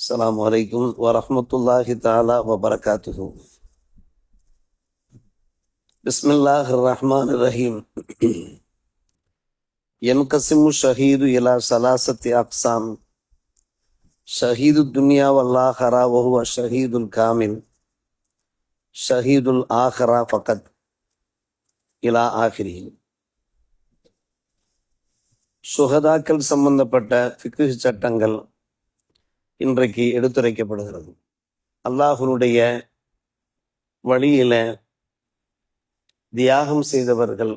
அஸ்ஸலாமு அலைக்கும் வரஹ்மத்துல்லாஹி தஆலா வபரகாத்துஹு. பிஸ்மில்லாஹிர் ரஹ்மானிர் ரஹீம். யன்கஸிமு ஷஹீது இலா ஸலாஸத்தி அக்ஸாம். ஷஹீது துன்யா வல் ஆஹிரா வ ஹுவ ஷஹீதுல் காமில். ஷஹீதுல் ஆஹிரா ஃபகத் இலா ஆஹிரிஹி. சுஹதாக்கள் சம்பந்தப்பட்ட ஃபிக்ஹ் சட்டங்கள் இன்றைக்கு எடுத்துரைக்கப்படுகிறது. அல்லாஹ்வுடைய வழியில தியாகம் செய்தவர்கள்,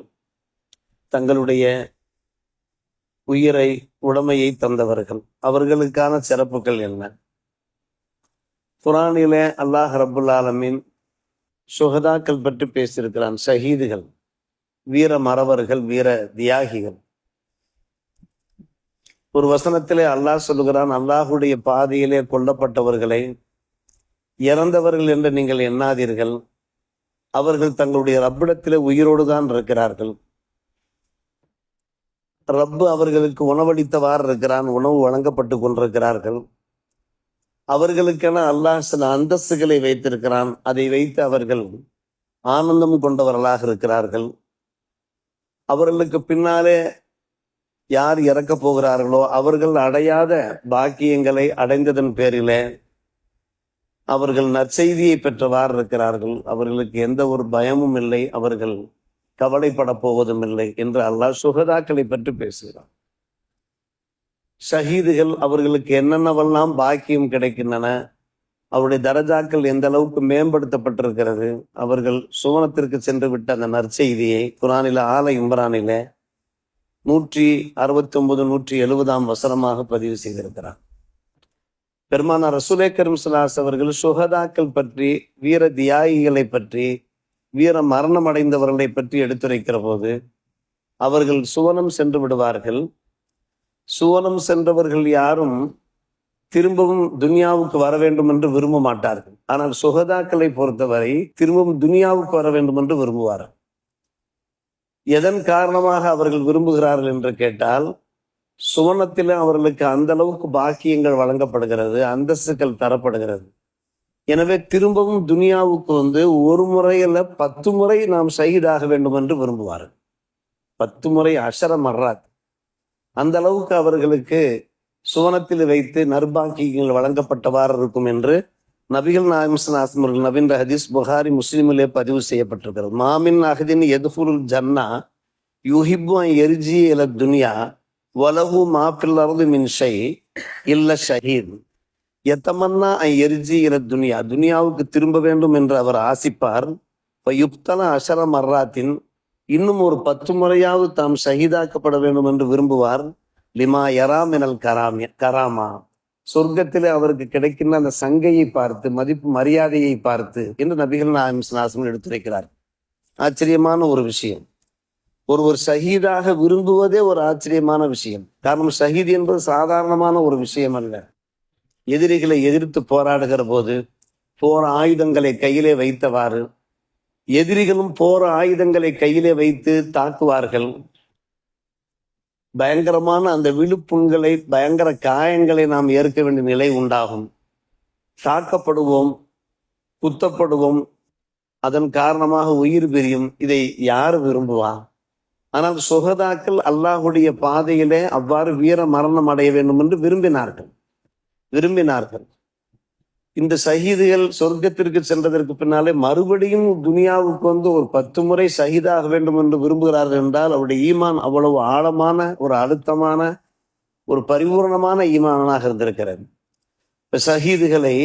தங்களுடைய உயிரை உடமையை தந்தவர்கள், அவர்களுக்கான சிறப்புகள் என்ன? குர்ஆனிலே அல்லாஹ் ரப்புல் ஆலமீன் சுஹதாக்கள் பற்றி பேசியிருக்கிறான். ஷஹீதுகள், வீர மறவர்கள், வீர தியாகிகள். ஒரு வசனத்திலே அல்லாஹ் சொல்லுகிறான், அல்லாஹுடைய பாதையிலே கொல்லப்பட்டவர்களை இறந்தவர்கள் என்று நீங்கள் எண்ணாதீர்கள், அவர்கள் தங்களுடைய ரப்பிடத்திலே உயிரோடு தான் இருக்கிறார்கள். ரப்பு அவர்களுக்கு உணவளித்தவாறு இருக்கிறான், உணவு வழங்கப்பட்டு கொண்டிருக்கிறார்கள். அவர்களுக்கென அல்லாஹ் சில அந்தஸ்துகளை வைத்திருக்கிறான், அதை வைத்து அவர்கள் ஆனந்தம் கொண்டவர்களாக இருக்கிறார்கள். அவர்களுக்கு பின்னாலே யார் இறக்கப் போகிறார்களோ அவர்கள் அடையாத பாக்கியங்களை அடைந்ததன் பேரிலே அவர்கள் நற்செய்தியை பெற்றவாறு இருக்கிறார்கள். அவர்களுக்கு எந்த ஒரு பயமும் இல்லை, அவர்கள் கவலைப்பட போவதும் இல்லை என்று அல்லாஹ் சுஹதாக்களை பற்றி பேசுகிறார். ஷஹீதுகள், அவர்களுக்கு என்னென்னவெல்லாம் பாக்கியம் கிடைக்கின்றன, அவருடைய தரஜாக்கள் எந்த அளவுக்கு மேம்படுத்தப்பட்டிருக்கிறது, அவர்கள் சுவனத்திற்கு சென்று விட்ட அந்த நற்செய்தியை குர்ஆனில ஆல இம்ரானில 169 170 வசனமாக பதிவு செய்திருக்கிறார். பெருமானார் ரசூலே கரீம் ஸல்லல்லாஹு அலைஹி அவர்கள் சுஹதாக்கள் பற்றி, வீர தியாகிகளை பற்றி, வீர மரணம் அடைந்தவர்களை பற்றி எடுத்துரைக்கிற போது அவர்கள் சுவனம் சென்று விடுவார்கள். சுவனம் சென்றவர்கள் யாரும் திரும்பவும் துனியாவுக்கு வர வேண்டும் என்று விரும்ப மாட்டார்கள். ஆனால் சுஹதாக்களை பொறுத்தவரை திரும்பவும் துனியாவுக்கு வர வேண்டும் என்று விரும்புவார்கள். எதன் காரணமாக அவர்கள் விரும்புகிறார்கள் என்று கேட்டால், சுவனத்தில் அவர்களுக்கு அந்த அளவுக்கு பாக்கியங்கள் வழங்கப்படுகிறது, அந்தஸ்துகள் தரப்படுகிறது. எனவே திரும்பவும் துனியாவுக்கு ஒரு முறையில் 10 முறை நாம் ஷஹீதாக வேண்டும் என்று விரும்புவார்கள். 10 முறை, 10 மர்ராத். அந்த அளவுக்கு அவர்களுக்கு சுவனத்தில் வைத்து நற்பாக்கியங்கள் வழங்கப்பட்டவாறு இருக்கும் என்று நபிகள் நாயகம் ஸல்லல்லாஹு அலைஹி வஸல்லம் நபின் ஹதீஸ் புகாரி முஸ்லிமிலே பதிவு செய்யப்பட்டிருக்கிறது. மாமின் அஹதின் யதுஃபுலுல் ஜன்னா யுஹிப்பு அன் யர்ஜி இல துன்யா வலஹு மா ஃபில் அர்தி மின் ஷை இல்ல ஷஹீத் யதமன்னா அன் யர்ஜி இல துன்யா. துனியாவுக்கு திரும்ப வேண்டும் என்று அவர் ஆசிப்பார். யுப்தல 10 மர்ராத்தின், இன்னும் ஒரு 10 முறையாவது தாம் ஷஹீதாக்கப்பட வேண்டும் என்று விரும்புவார். லிமா யரா மினல் கராமா, சொர்க்கத்திலே அவருக்கு கிடைக்கின்ற அந்த சங்கையை பார்த்து, மதிப்பு மரியாதையை பார்த்து என்று நபிகள் நாயகம் ஸல்லல்லாஹு அலைஹி வஸல்லம் எடுத்துரைக்கிறார். ஆச்சரியமான ஒரு விஷயம். ஒருவர் ஷஹீதாக விரும்புவதே ஒரு ஆச்சரியமான விஷயம். காரணம், ஷஹீத் என்பது சாதாரணமான ஒரு விஷயம் அல்ல. எதிரிகளை எதிர்த்து போராடுகிற போது போர் ஆயுதங்களை கையிலே வைத்தவாறு எதிரிகளும் போர் ஆயுதங்களை கையிலே வைத்து தாக்குவார்கள். பயங்கரமான அந்த விழுப்புண்களை, பயங்கர காயங்களை நாம் ஏற்க வேண்டிய நிலை உண்டாகும். தாக்கப்படுவோம், குத்தப்படுவோம், அதன் காரணமாக உயிர் பிரியும். இதை யார் விரும்புவா? ஆனால் சுஹதாக்கள் அல்லாஹுடைய பாதையிலே அவ்வாறு வீர மரணம் அடைய வேண்டும் என்று விரும்பினார்கள். இந்த ஷஹீதுகள் சொர்க்கத்திற்கு சென்றதற்கு பின்னாலே மறுபடியும் துனியாவுக்கு ஒரு 10 முறை ஷஹீதாக வேண்டும் என்று விரும்புகிறார்கள் என்றால் அவருடைய ஈமான் அவ்வளவு ஆழமான, ஒரு அழுத்தமான, ஒரு பரிபூர்ணமான ஈமானாக இருந்திருக்கிறது. இப்ப ஷஹீதுகளை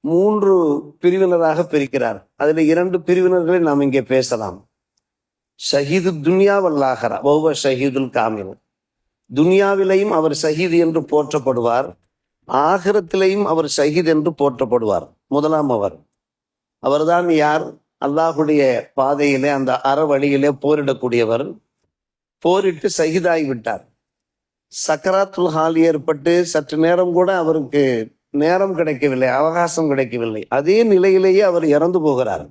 3 பிரிவினராக பிரிக்கிறார். அதுல 2 பிரிவினர்களை நாம் இங்கே பேசலாம். ஷஹீது துன்யா வல் ஆஹிரா வ ஹுவ ஷஹீதுல் காமில். துன்யாவிலையும் அவர் ஷஹீது என்று போற்றப்படுவார், ஆகிரத்திலையும் அவர் ஷஹீத் என்று போற்றப்படுவார். முதலாம் அவர்தான் யார்? அல்லாஹுடைய பாதையிலே, அந்த அறவழியிலே போரிடக்கூடியவர். போரிட்டு ஷஹீதாகி விட்டார். சக்கராத்துல் ஹால் ஏற்பட்டு சற்று நேரம் கூட அவருக்கு நேரம் கிடைக்கவில்லை, அவகாசம் கிடைக்கவில்லை. அதே நிலையிலேயே அவர் இறந்து போகிறார்.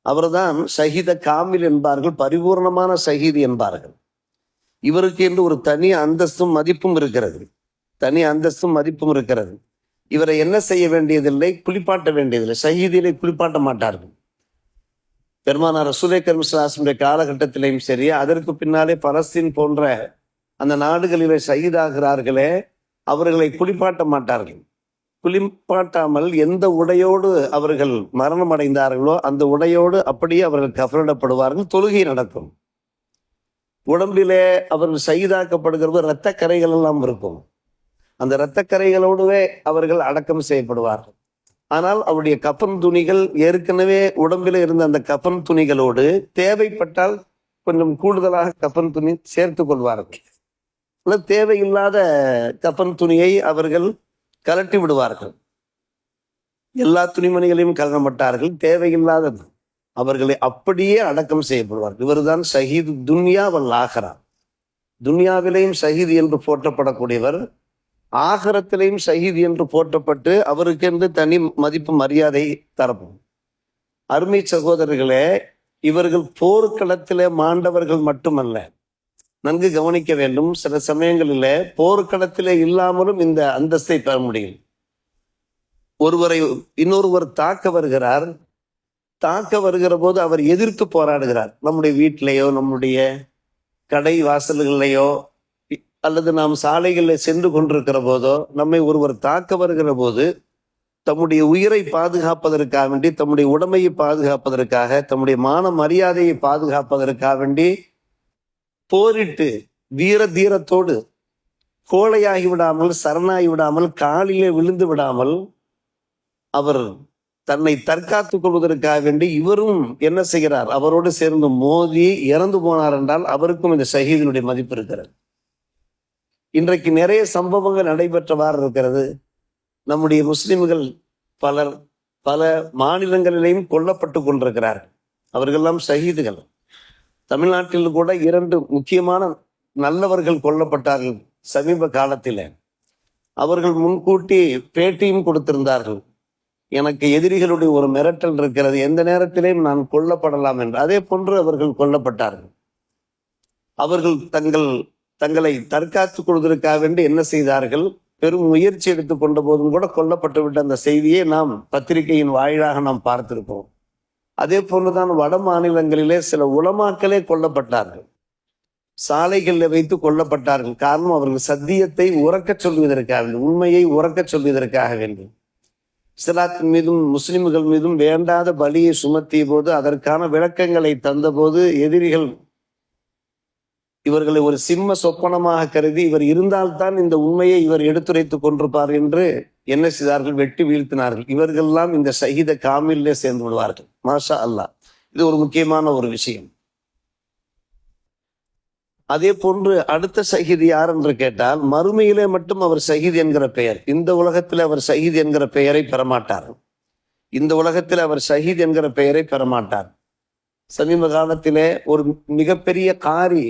அவர்தான் ஷஹீத காமில் என்பார்கள், பரிபூர்ணமான ஷஹீத் என்பார்கள். இவருக்கு என்று ஒரு தனி அந்தஸ்தும் மதிப்பும் இருக்கிறது. இவரை என்ன செய்ய வேண்டியதில்லை, குளிப்பாட்ட வேண்டியதில்லை. ஷஹீதிலே குளிப்பாட்ட மாட்டார்கள். பெருமானார் ரசூலே கரீம் ஸல்லல்லாஹு அலைஹி வஸல்லம் காலகட்டத்திலையும் சரி, அதற்கு பின்னாலே பலஸ்தீன் போன்ற அந்த நாடுகளிலே ஷஹீதாகிறார்களே, அவர்களை குளிப்பாட்ட மாட்டார்கள். குளிப்பாட்டாமல் எந்த உடையோடு அவர்கள் மரணம் அடைந்தார்களோ அந்த உடையோடு அப்படியே அவர்கள் கஃனிடப்படுவார்கள். தொழுகை நடக்கும். உடம்பிலே அவர்கள் ஷஹீதாக்கப்படுகிறது இரத்த கரைகள் எல்லாம் இருக்கும். அந்த இரத்த கரைகளோடுவே அவர்கள் அடக்கம் செய்யப்படுவார்கள். ஆனால் அவருடைய கஃன் துணிகள் ஏற்கனவே உடம்பில் இருந்த அந்த கஃன் துணிகளோடு தேவைப்பட்டால் கொஞ்சம் கூடுதலாக கஃன் துணி சேர்த்து கொள்வார்கள். தேவையில்லாத கஃன் துணியை அவர்கள் கலட்டி விடுவார்கள். எல்லா துணிமணிகளையும் கலர மாட்டார்கள். தேவையில்லாதது அவர்களை அப்படியே அடக்கம் செய்யப்படுவார்கள். இவர்தான் ஷஹீது துன்யா வல் ஆஹிரா. துன்யாவிலேயும் ஷஹீது என்று போற்றப்படக்கூடியவர், ஆகரத்திலையும் ஷஹீத் என்று போற்றப்பட்டு அவருக்கென்று தனி மதிப்பு மரியாதை தரப்படும். அருமை சகோதரர்களே, இவர்கள் போர்க்களத்திலே மாண்டவர்கள் மட்டுமல்ல, நன்கு கவனிக்க வேண்டும். சில சமயங்களில் போர்க்களத்திலே இல்லாமலும் இந்த அந்தஸ்தை பெற முடியும். ஒருவரை இன்னொருவர் தாக்க வருகிறார். தாக்க வருகிற போது அவர் எதிர்த்து போராடுகிறார். நம்முடைய வீட்டிலேயோ நம்முடைய கடை வாசல்களையோ அல்லது நாம் சாலைகளில் சென்று கொண்டிருக்கிற போதோ நம்மை ஒருவர் தாக்க வருகிற போது தம்முடைய உயிரை பாதுகாப்பதற்காக வேண்டி, தம்முடைய உடமையை பாதுகாப்பதற்காக, தம்முடைய மான மரியாதையை பாதுகாப்பதற்காக வேண்டி போரிட்டு வீர தீரத்தோடு கோழையாகி விடாமல், சரணாகி விடாமல், காலிலே விழுந்து விடாமல் அவர் தன்னை தற்காத்துக் கொள்வதற்காக வேண்டி இவரும் என்ன செய்கிறார், அவரோடு சேர்ந்து மோதி இறந்து போனார் என்றால் அவருக்கும் இந்த ஷஹீதினுடைய மதிப்பு இருக்கிறது. இன்றைக்கு நிறைய சம்பவங்கள் நடைபெற்றவாறு இருக்கிறது. நம்முடைய முஸ்லிம்கள் பலர் பல மாநிலங்களிலேயும் கொல்லப்பட்டு கொண்டிருக்கிறார்கள். அவர்களெல்லாம் ஷஹீதுகள். தமிழ்நாட்டில் கூட 2 முக்கியமான நல்லவர்கள் கொல்லப்பட்டார்கள் சமீப காலத்தில். அவர்கள் முன்கூட்டி பேட்டியும் கொடுத்திருந்தார்கள். எனக்கு எதிரிகளுடைய ஒரு மிரட்டல் இருக்கிறது, எந்த நேரத்திலேயும் நான் கொல்லப்படலாம் என்று. அதே போன்று அவர்கள் கொல்லப்பட்டார்கள். அவர்கள் தங்களை தற்காத்துக் கொள்வதற்காக வேண்டி என்ன செய்தார்கள், பெரும் முயற்சி எடுத்துக் கொண்ட போதும் கூட கொல்லப்பட்டு விட்ட அந்த செய்தியை நாம் பத்திரிகையின் வாயிலாக நாம் பார்த்திருக்கோம். அதே போன்றுதான் வட மாநிலங்களிலே சில உலமாக்களே கொல்லப்பட்டார்கள். சாலைகளில் வைத்து கொல்லப்பட்டார்கள். காரணம், அவர்கள் சத்தியத்தை உறக்கச் சொல்வதற்காக வேண்டும், உண்மையை உறக்கச் சொல்வதற்காக வேண்டும். இஸ்லாத்தின் மீதும் முஸ்லிம்கள் மீதும் வேண்டாத பலியை சுமத்திய போது, அதற்கான விளக்கங்களை தந்த போது எதிரிகள் இவர்களை ஒரு சிம்ம சொப்பனமாக கருதி, இவர் இருந்தால்தான் இந்த உண்மையை இவர் எடுத்துரைத்துக் கொண்டிருப்பார் என்று என்ன செய்தார்கள், வெட்டி வீழ்த்தினார்கள். இவர்கள்லாம் இந்த ஷஹீத காமிலே சேர்ந்து விடுவார்கள். மாஷா அல்லாஹ். இது ஒரு முக்கியமான ஒரு விஷயம். அதே போன்று அடுத்த ஷஹீத் யார் என்று கேட்டால், மறுமையிலே மட்டும் அவர் ஷஹீத் என்கிற பெயர், இந்த உலகத்தில் அவர் ஷஹீத் என்கிற பெயரை பெறமாட்டார். இந்த உலகத்தில் அவர் ஷஹீத் என்கிற பெயரை பெறமாட்டார். சமீப காலத்திலே ஒரு மிகப்பெரிய காரி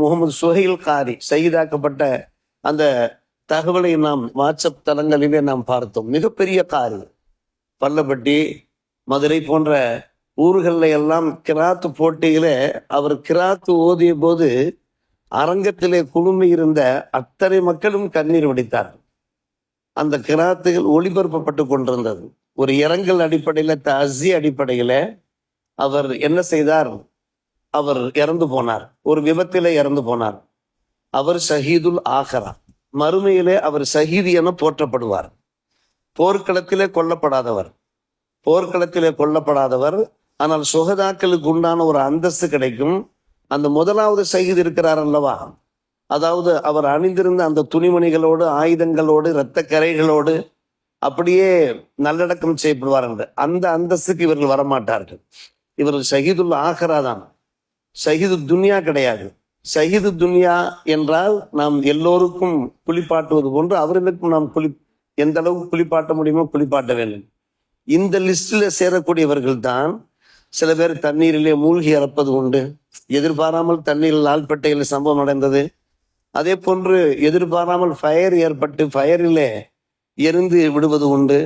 முகமது சுஹைல் காரி ஷஹீதாக்கப்பட்ட அந்த தகவலை நாம் வாட்ஸ்அப் தளங்களிலே நாம் பார்த்தோம். மிகப்பெரிய காரி, பள்ளப்பட்டி, மதுரை போன்ற ஊர்களில் எல்லாம் கிராத்து போட்டியிலே அவர் கிராத்து ஓதிய போது அரங்கத்திலே குழுமி இருந்த அத்தனை மக்களும் கண்ணீர் வடித்தார்கள். அந்த கிராத்துகள் ஒளிபரப்பப்பட்டு கொண்டிருந்தது. ஒரு இரங்கல் அடிப்படையில, தஅஸி அடிப்படையில அவர் என்ன செய்தார், அவர் இறந்து போனார். ஒரு விபத்திலே இறந்து போனார். அவர் ஷஹீதுல் ஆஹிரா, மறுமையிலே அவர் ஷஹீது என போற்றப்படுவார். போர்க்களத்திலே கொல்லப்படாதவர், ஆனால் சுஹதாக்களுக்கு உண்டான ஒரு அந்தஸ்து கிடைக்கும். அந்த முதலாவது ஷஹீத் இருக்கிறார் அல்லவா, அதாவது அவர் அணிந்திருந்த அந்த துணிமணிகளோடு, ஆயுதங்களோடு, இரத்த கரைகளோடு அப்படியே நல்லடக்கம் செய்யப்படுவார் என்று அந்த அந்தஸ்துக்கு இவர்கள் வரமாட்டார்கள். இவர்கள் ஷஹீதுல் ஆஹிரா தான், ஷஹீது துன்யா கிடையாது. ஷஹீது துன்யா என்றால் நாம் எல்லோருக்கும் குளிப்பாட்டுவது போன்று அவர்களுக்கும் நாம் எந்த அளவுக்கு குளிப்பாட்ட முடியுமோ குளிப்பாட்ட வேண்டும். இந்த லிஸ்டில் சேரக்கூடியவர்கள் தான். சில பேர் தண்ணீரிலே மூழ்கி இறப்பது உண்டு. எதிர்பாராமல் தண்ணீரில் ஆழ்பட்டையில் சம்பவம் நடந்தது. அதே போன்று எதிர்பாராமல் ஃபயர் ஏற்பட்டு ஃபயரிலே எரிந்து விடுவது உண்டு.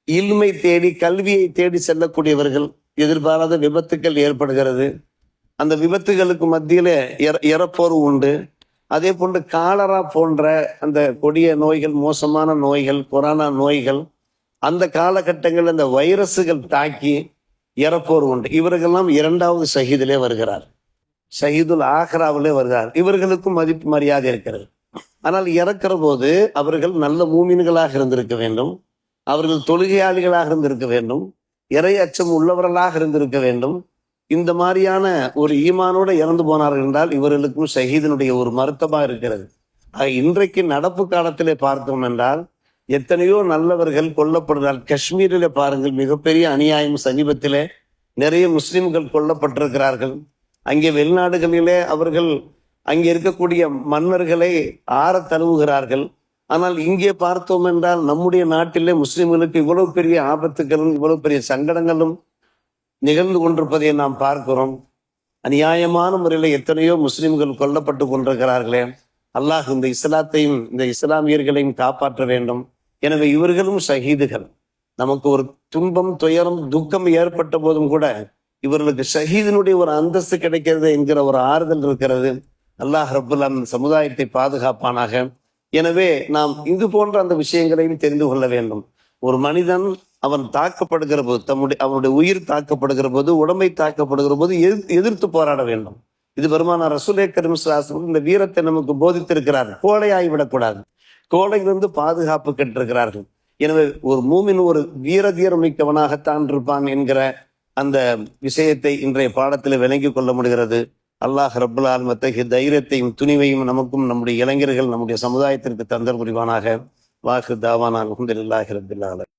இல்மை தேடி, கல்வியை தேடி செல்லக்கூடியவர்கள், எதிர்பாராத விபத்துக்கள் ஏற்படுகிறது. அந்த விபத்துகளுக்கு மத்தியிலே இறப்போர் உண்டு. அதே போன்று காலரா போன்ற அந்த கொடிய நோய்கள், மோசமான நோய்கள், கொரோனா நோய்கள், அந்த காலகட்டங்கள் அந்த வைரஸுகள் தாக்கி இறப்போர் உண்டு. இவர்களெல்லாம் இரண்டாவது ஷஹீதிலே வருகிறார், ஷஹீதுல் ஆஹ்ராவிலே வருகிறார். இவர்களுக்கும் மதிப்பு மரியாதை இருக்கிறது. ஆனால் இறக்கிற போது அவர்கள் நல்ல மூமின்களாக இருந்திருக்க வேண்டும், அவர்கள் தொழுகையாளிகளாக இருந்திருக்க வேண்டும், இறை அச்சம் உள்ளவர்களாக இருந்திருக்க வேண்டும். இந்த மாதிரியான ஒரு ஈமானோடு இறந்து போனார்கள் என்றால் இவர்களுக்கும் ஷஹீதனுடைய ஒரு மருத்தமா இருக்கிறது. இன்றைக்கு நடப்பு காலத்திலே பார்த்தோம் என்றால் எத்தனையோ நல்லவர்கள் கொல்லப்படுகிறார். காஷ்மீரிலே பாருங்கள், மிகப்பெரிய அநியாயம். சமீபத்திலே நிறைய முஸ்லிம்கள் கொல்லப்பட்டிருக்கிறார்கள். அங்கே வெளிநாடுகளிலே அவர்கள் அங்கே இருக்கக்கூடிய மன்னர்களை ஆற தழுவுகிறார்கள். ஆனால் இங்கே பார்த்தோம் என்றால் நம்முடைய நாட்டிலே முஸ்லிம்களுக்கு இவ்வளவு பெரிய ஆபத்துகளும் இவ்வளவு பெரிய சங்கடங்களும் நிகழ்ந்து கொண்டிருப்பதை நாம் பார்க்கிறோம். அநியாயமான முறையில் எத்தனையோ முஸ்லிம்கள் கொல்லப்பட்டு கொண்டிருக்கிறார்களே. அல்லாஹ் இந்த இஸ்லாத்தையும் இந்த இஸ்லாமியர்களையும் காப்பாற்ற வேண்டும். எனவே இவர்களும் ஷஹீதுகள். நமக்கு ஒரு துன்பம், துயரம், துக்கம் ஏற்பட்ட போதும் கூட இவர்களுக்கு ஷஹீதினுடைய ஒரு அந்தஸ்து கிடைக்கிறது என்கிற ஒரு ஆறுதல் இருக்கிறது. அல்லாஹ் ரப்புல் ஆலமீன் சமுதாயத்தை பாதுகாப்பானாக. எனவே நாம் இது போன்ற அந்த விஷயங்களையும் தெரிந்து கொள்ள வேண்டும். ஒரு மனிதன் அவன் தாக்கப்படுகிற போது, அவனுடைய உயிர் தாக்கப்படுகிற போது, உடம்பை தாக்கப்படுகிற போது எதிர்த்து போராட வேண்டும். இது பெருமானார் ரசூலே கரீம் ஸல்லல்லாஹு அலைஹி வஸல்லம் இந்த வீரத்தை நமக்கு போதித்திருக்கிறார். கோழையாகிவிடக்கூடாது, கோழையிலிருந்து பாதுகாப்பு கற்றிருக்கிறார்கள். எனவே ஒரு மூமின் ஒரு வீரதீரம் மிக்கவனாகத்தான் இருப்பான் என்கிற அந்த விஷயத்தை இன்றைய பாடத்தில் விளங்கி கொள்ள முடிகிறது. அல்லாஹ் ரப்புல் ஆலமீன் அத்தகைய தைரியத்தையும் துணிவையும் நமக்கும் நம்முடைய இளைஞர்கள் நம்முடைய சமுதாயத்திற்கு தந்தல் புரிவானாக. வாஹிர் தாவானா அல்ஹம்துலில்லாஹி ரப்பில் ஆலமீன்.